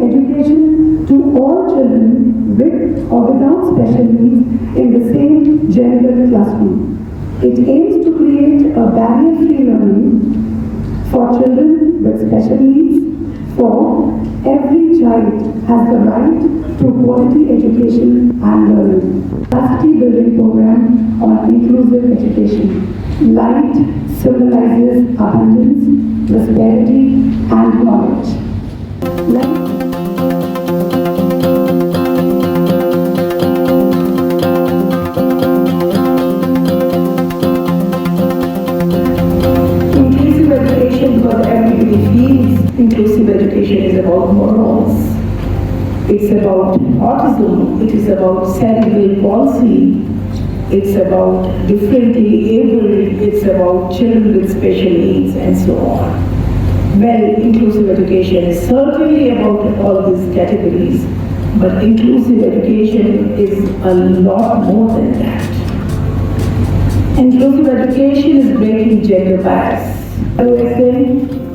education to all children with or without special needs in the same gender classroom. It aims to create a barrier-free learning for children with special needs, for every child has the right to quality education and learning. Capacity building program on inclusive education. Light symbolizes abundance, prosperity and knowledge. Inclusive education, because everybody feels inclusive education is about morals. It's about autism, it is about cerebral palsy, it's about differently abled, it's about children with special needs and so on. Well, inclusive education is certainly about all these categories, but inclusive education is a lot more than that. Inclusive education is breaking gender bias.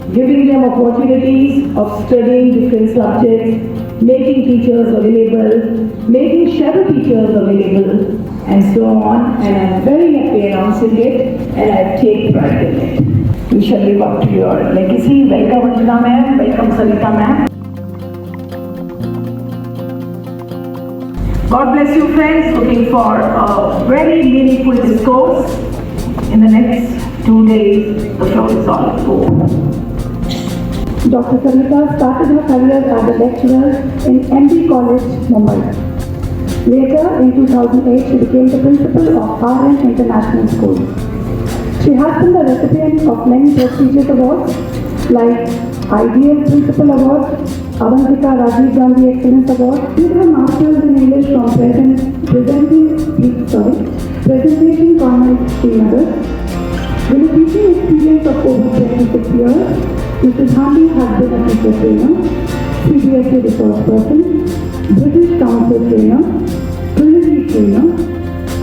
Giving them opportunities of studying different subjects, making teachers available, making shadow teachers available, and so on. And I'm very happy announcing it, and I take pride in it. We shall live up to your legacy. Welcome, Pratima ma'am. Welcome, Smita ma'am. God bless you, friends. Looking for a very meaningful discourse in the next 2 days. The show is all over. Dr. Smita started her career as a lecturer in MD College, Mumbai. Later, in 2008, she became the principal of RN International School. She has been the recipient of many prestigious awards like Ideal Principal Award, Avantika Rajiv Gandhi Excellence Award. She did her Masters in English from Presentation Convent, Srinagar. With a teaching experience of over 26 years, Mrs. Gandhi has been a teacher trainer, CBSE resource person, British Council trainer, Trinity trainer,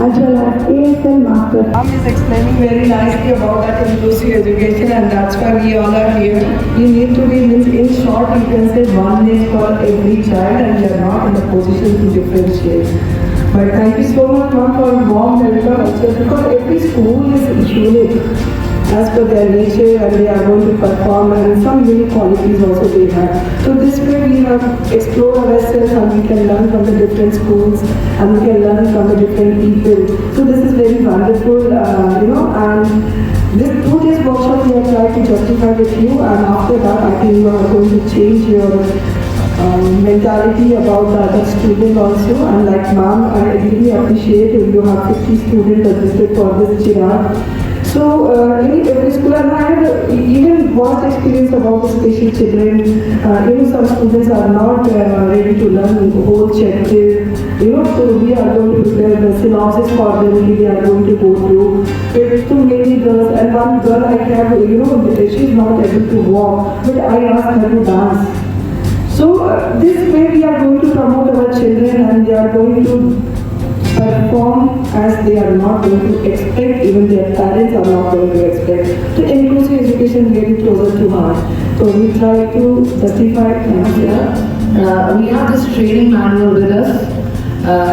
as well as ASL master. Mom is explaining very nicely about that inclusive education, and that's why we all are here. You need to be, in short, you can say one is for every child, and we are not in the position to differentiate. But thank you so much, Mom, for warm welcome also, because every school is unique as per their nature, and they are going to perform, and some unique qualities also they have. So this way we have explored ourselves, and we can learn from the different schools, and we can learn from the different people. So this is very wonderful, and this 2 days workshop we have tried to justify with you, and after that I think you are going to change your mentality about the other student also. And like ma'am, I really appreciate you have 50 students registered for this Chirag. So in every school, and I have even vast experience about the special children. Some students are not ready to learn the whole chapter. So we are going to prepare the synopsis for them. We are going to go through. With too many girls, and one girl I have, she's not able to walk, but I asked her to dance. So this way we are going to promote our children, and they are going to perform as they are not going to expect, even their parents are not going to expect. So inclusive education is very closer to heart. So we try to justify here. We have this training manual with us.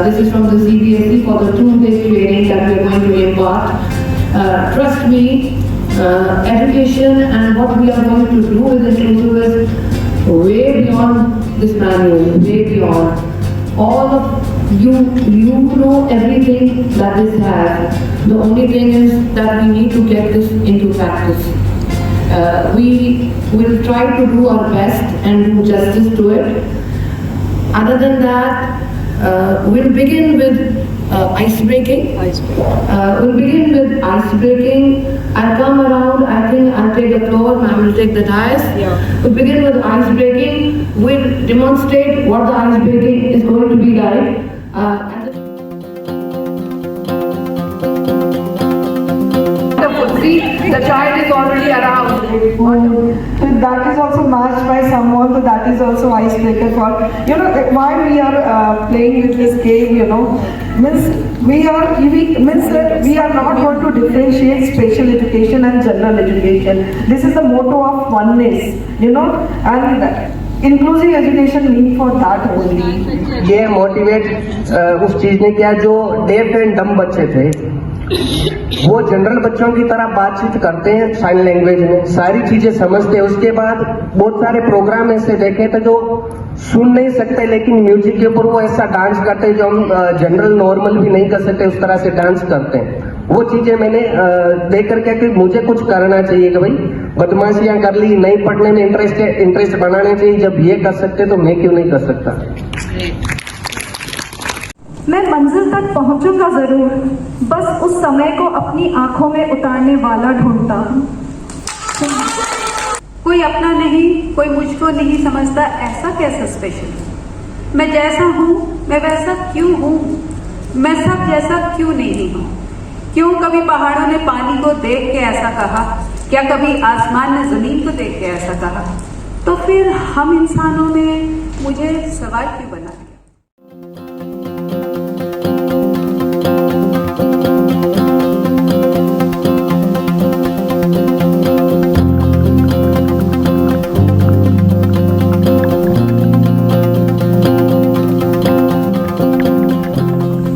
This is from the CBSE for the 2-day training that we are going to impart. Trust me, education and what we are going to do with inclusive is way beyond this manual, way beyond. All of you know everything that this has. The only thing is that we need to get this into practice. We will try to do our best and do justice to it. Other than that, we'll begin with ice breaking. We'll begin with ice breaking. I'll come around, I think I'll take the floor, ma'am will take the dais. Yeah. We'll begin with ice breaking. We'll demonstrate what the ice breaking is going to be like. The child is already around. So that is also matched by someone, so that is also icebreaker for, why we are playing with this game, means we are not going to differentiate special education and general education. This is the motto of oneness, and inclusive education mean for that only. ये motivate उस चीज ने किया जो deaf and डम बच्चे थे, वो जनरल बच्चों की तरह बातचीत करते हैं साइन लैंग्वेज में, सारी चीजें समझते हैं। उसके बाद बहुत सारे प्रोग्राम ऐसे देखे थे जो सुन नहीं सकते, लेकिन म्यूजिक के ऊपर वो ऐसा डांस करते हैं जो हम जनरल नॉर्मल भी नहीं कर सकते, उस तरह से डांस करते हैं। वो चीजें मैंने देख कर क्या कि मुझे कुछ करना चाहिए कि भाई बदमाशियां कर ली, नहीं पढ़ने में इंटरेस्ट बनाने चाहिए, जब ये कर सकते तो मैं क्यों नहीं कर सकता। मैं मंजिल तक पहुंचूंगा जरूर, बस उस समय को अपनी आंखों में उतारने वाला ढूंढता हूँ। कोई अपना नहीं, कोई मुझको नहीं समझता, ऐसा कैसा स्पेशल? मैं जैसा हूँ मैं वैसा क्यों हूँ? मैं सब जैसा क्यों नहीं हूँ? क्यों कभी पहाड़ों ने पानी को देख के ऐसा कहा? क्या कभी आसमान ने जमीन को देख के ऐसा कहा? तो फिर हम इंसानों ने मुझे सवाल क्यों बना दिया?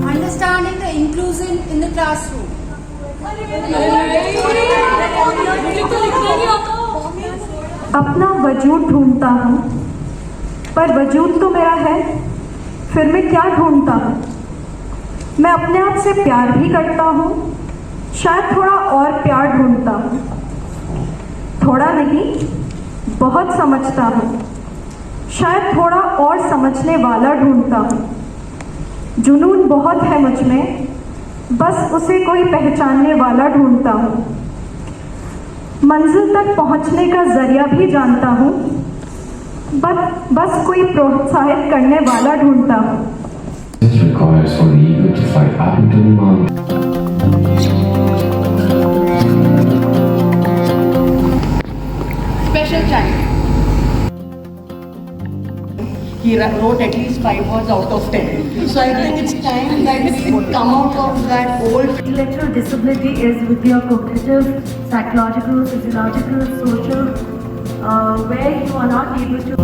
Understanding the inclusion in the classroom. अपना वजूद ढूंढता हूँ, पर वजूद तो मेरा है, फिर मैं क्या ढूंढता हूँ? मैं अपने आप से प्यार भी करता हूँ, शायद थोड़ा और प्यार ढूंढता हूँ। थोड़ा नहीं, बहुत समझता हूँ, शायद थोड़ा और समझने वाला ढूंढता हूँ। जुनून बहुत है मुझ में, बस उसे कोई पहचानने वाला ढूंढता हूँ। मंजिल तक पहुँचने का जरिया भी जानता हूँ, बस कोई प्रोत्साहित करने वाला ढूंढता हूँ। This requires for the eagle to fly up into the mountain. Special child. He wrote at least 5 words out of 10. So I think it's time that we come out of that old. Intellectual disability is with your cognitive, psychological, physiological, social, where you are not able to.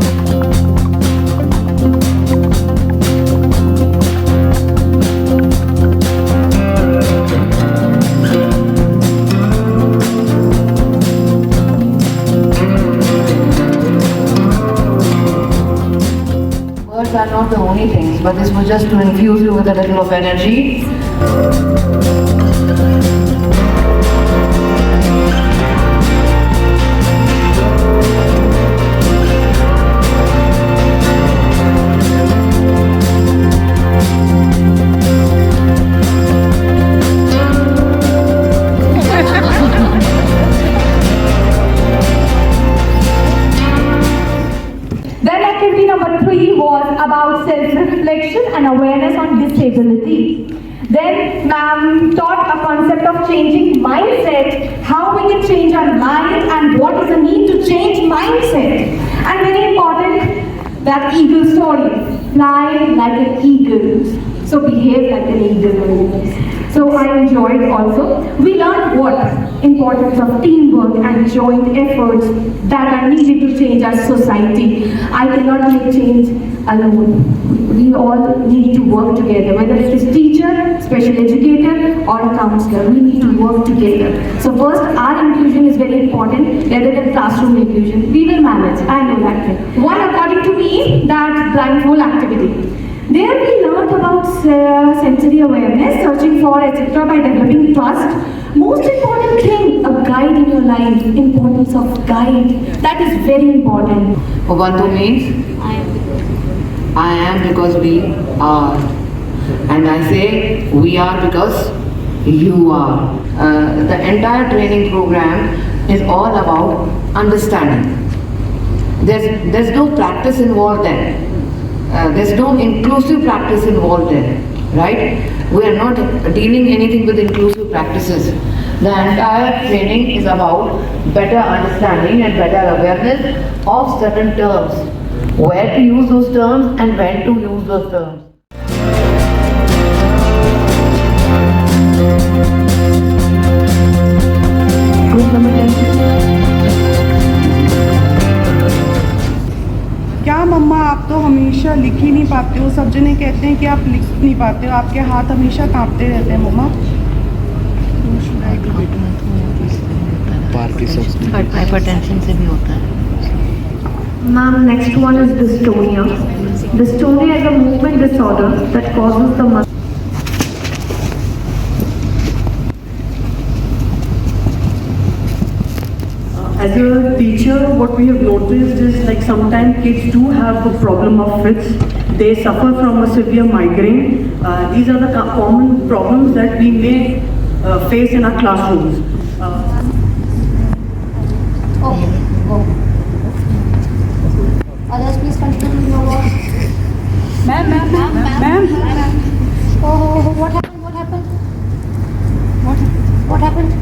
Words are not the only things, but this was just to infuse you with a little of energy. Then activity number 3 was about self-reflection and awareness on disability. Then ma'am taught a concept of changing mindset, how we can change our mind and what is the need to change mindset. And very important, that eagle story, fly like an eagle. So behave like an eagle. So I enjoyed also. We learned what? Importance of teamwork and joint efforts that are needed to change our society. I cannot make change alone. We all need to work together, whether it is teacher, special educator or a counselor. We need to work together. So first, our inclusion is very important rather than classroom inclusion. We will manage, I know that thing. One, according to me, that blindfold activity. There we learned about sensory awareness, searching for etc. by developing trust. Most important thing, a guide in your life, importance of guide. That is very important. Ubuntu means I am because we are. And I say we are because you are. The entire training program is all about understanding. There's no practice involved there. There's no inclusive practice involved there, right? We are not dealing anything with inclusive practices. The entire training is about better understanding and better awareness of certain terms, where to use those terms and when to use those terms. क्या आप तो हमेशा लिख ही नहीं पाते हो, सब जने कहते हैं कि आप लिख नहीं पाते हो, आपके हाथ हमेशा कांपते रहते हैं मम्मा। हाइपरटेंशन से भी होता है। Ma'am, next one is dystonia. Dystonia is a movement disorder that causes the As a teacher, what we have noticed is like sometimes kids do have the problem of fits. They suffer from a severe migraine. These are the common problems that we may face in our classrooms. Others, please continue your work. Ma'am Oh, what happened? What happened? What happened?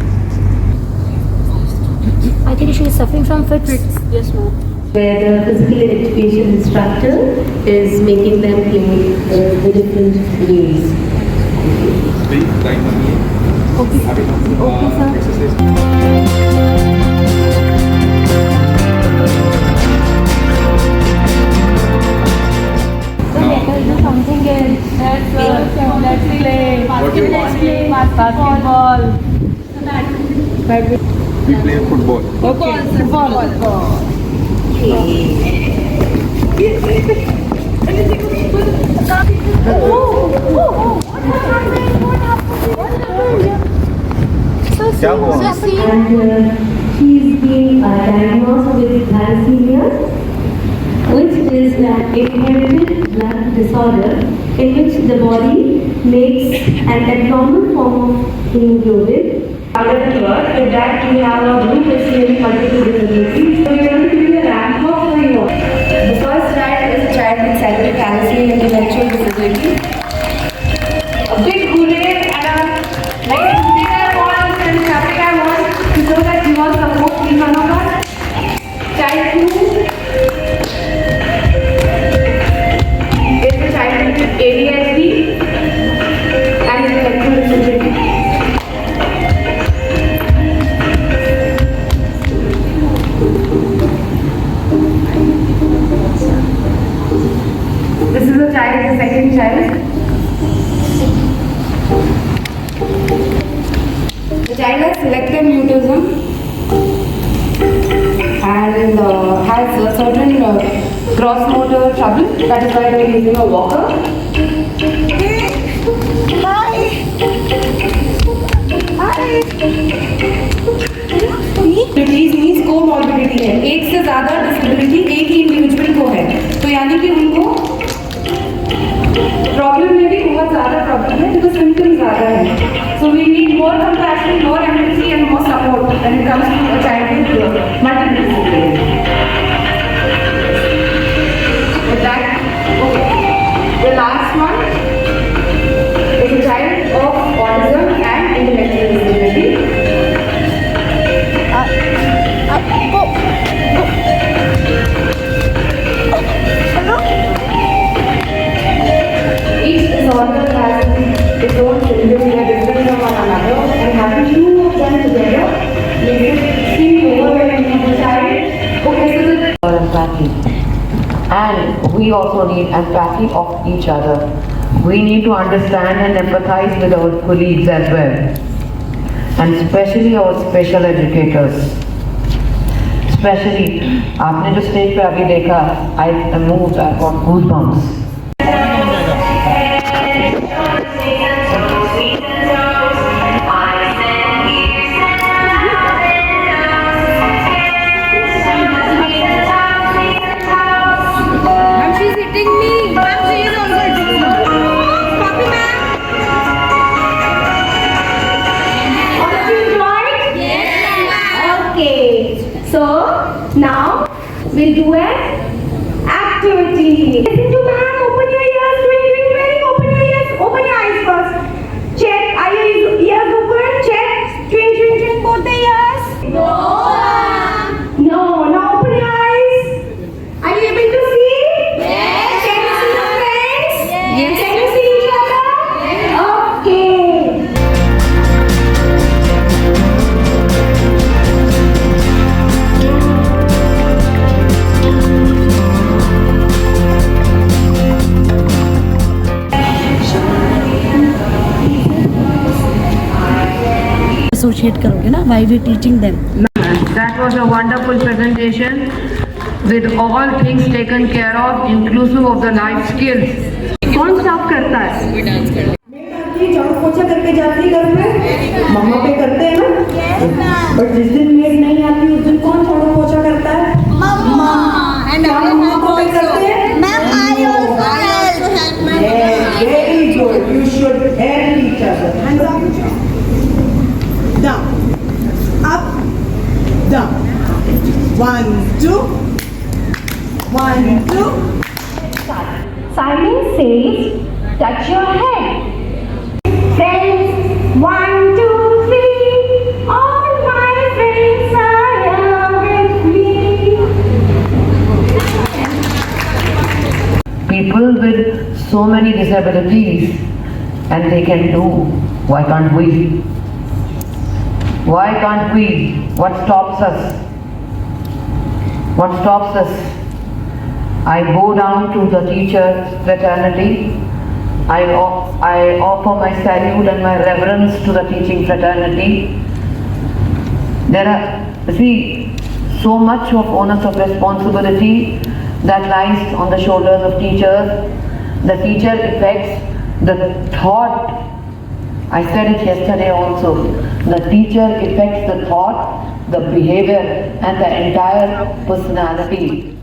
I think she is suffering from fits. Yes, ma'am. Where the physical education instructor is making them play the different games. Okay, sir. So let us do something else. Let's play. Basketball. We play football. Football. क्या हुआ? And he's been diagnosed with thalassemia, which is an inherited blood disorder in which the body makes an abnormal form of hemoglobin. Other than work, with that we have a group experiencing multiple disabilities. So we are going to give you a rank of for you. The first child is a child with cerebral palsy and intellectual disability. A big hooray and a nice big applause and happy I want to show that you all support each one of us. Child 2 is a child with ADHD and intellectual disability. This is a child, the second child. The child has selective mutism and has a certain gross motor trouble. That is why we are using a walker. Disease means comorbidity है, एक से ज्यादा disability एक ही individual को है, तो यानी कि उनको प्रॉब्लम में भी बहुत ज्यादा प्रॉब्लम है, बिकॉज सिम्टम्स ज्यादा है. So we need more compassion, more empathy and more support when it comes to a child with multiple disabilities. With that, okay. The last one is a child of autism and intellectual disability. Each disorder has its own symptoms, they are different from one another, and having two of them together makes it extremely overwhelming for the child. Okay, so the Empathy. And we also need empathy of each other. We need to understand and empathize with our colleagues as well, and especially our special educators. Especially, आपने जो stage पे अभी देखा, I moved, I got goosebumps. So now we'll do an activity. Listen to ma'am. Open your ears. Twink. Open your ears. Open your eyes first. Check. Are your ears open? Check. Twink. Both the ears. No. No. Now open your eyes. Are you able to see? Yes. Can you see your friends? Yes. Can you see each other? Yes. Okay. Appreciate करोगे ना, why we teaching them. That was a wonderful presentation with all things taken care of, inclusive of the life skills. कौन साफ करता है? झाड़ू पोछा करके जाती है घर में, मम्मा पे करते हैं ना. बट जिस दिन मेड नहीं आती उस दिन कौन झाड़ू पोछा करता है? मम्मा. क्या मम्मा को पे करते हैं? Ma'am, I also help my mother. Very good. You should help each other. Hands up. Down. Up. Down. 1, 2. 1, 2. Silence says, touch your head. Friends, 1, 2, 3. All my friends are here with me. People with so many disabilities and they can do. Why can't we? Why can't we? What stops us? What stops us? I bow down to the teachers' fraternity. I offer my salute and my reverence to the teaching fraternity. There are, see, so much of onus of responsibility that lies on the shoulders of teachers. The teacher affects the thought. I said it yesterday also. The teacher affects the thought, the behavior and the entire personality.